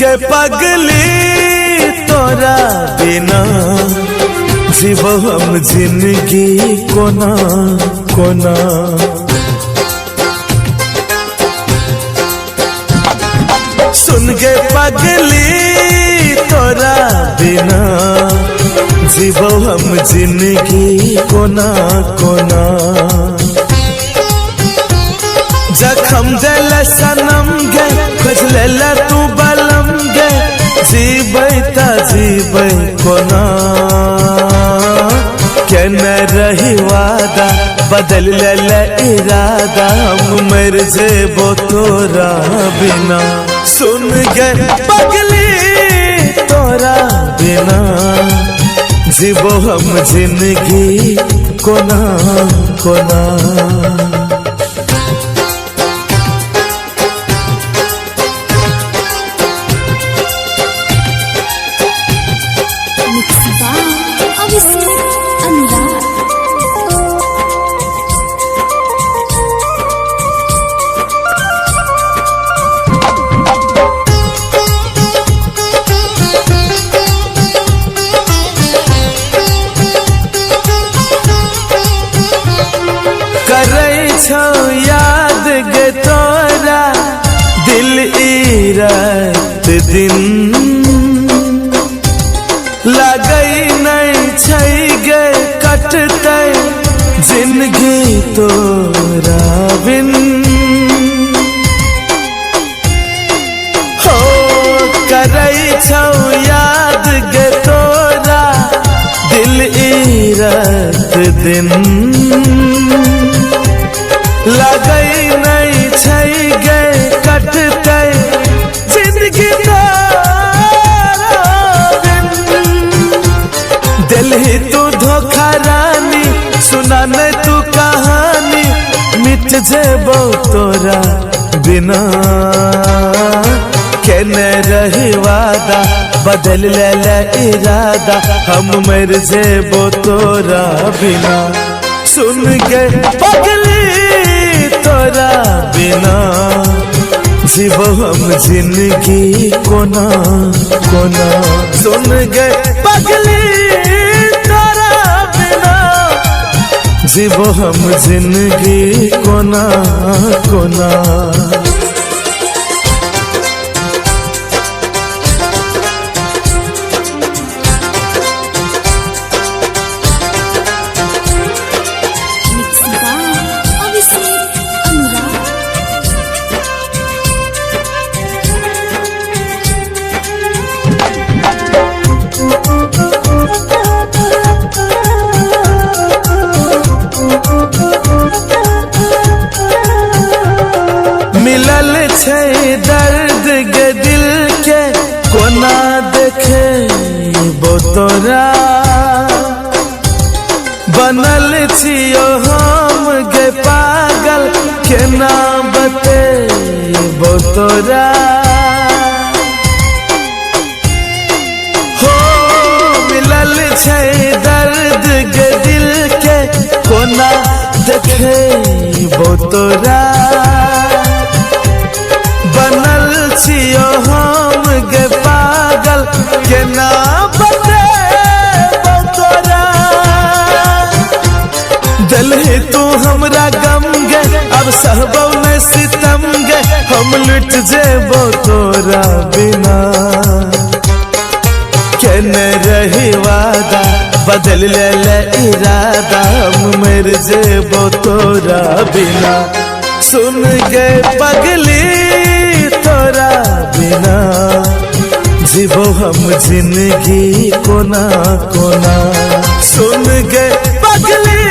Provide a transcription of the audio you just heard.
गए पगली तोरा बिना जीवो हम जिंदगी कोना कोना। सुन गए पगली तोरा बिना जीवो हम जिंदगी कोना कोना। जखम दिल सनम गे खोजले तू बलम गे जीबै ता जीबै कोना। केने रही वादा बदल ले इरादा हम मर जेबो तोरा बिना। सुन गए पगली तोरा बिना जीवो हम जिंदगी कोना कोना। याद गे तोरा दिल ई रात दिन लगई नहीं छै गे कटते जिंदगी तोरा बिन। हो करई छौ याद गे तोरा दिल ई रात दिन लगई नहीं छै गे कटते जिंदगी तोरा बिन। दिल ही तू धोखा रानी सुना नहीं तू कहानी मिट जेबो तोरा बिना। केने रही वादा बदल ले इरादा हम मर जेबो तोरा बिना। सुन गए पगली तोरा बिना जीवो हम जिंदगी कोना कोना। सुन गए पगली तोरा बिना जीवो हम जिंदगी कोना कोना। मिलल छै दर्द गे दिल के कोना देखे बो तोरा। बनल छियो हम गे पागल केना बतेबो तोरा। हो मिलल छै दर्द गे दिल के कोना देखे बो तोरा। बनल छियो हम गे पागल केना बतेबो तोरा। दिल ही तू हमरा गम गे अब सहबो नहीं सितम गे हम लुट जेबो तोरा बिना। केने रही वादा बदल ले इरादा हम मर जेबो तोरा बिना। सुन गए पगली तोरा बिना जीवो हम जिंदगी कोना कोना। सुन गए पगली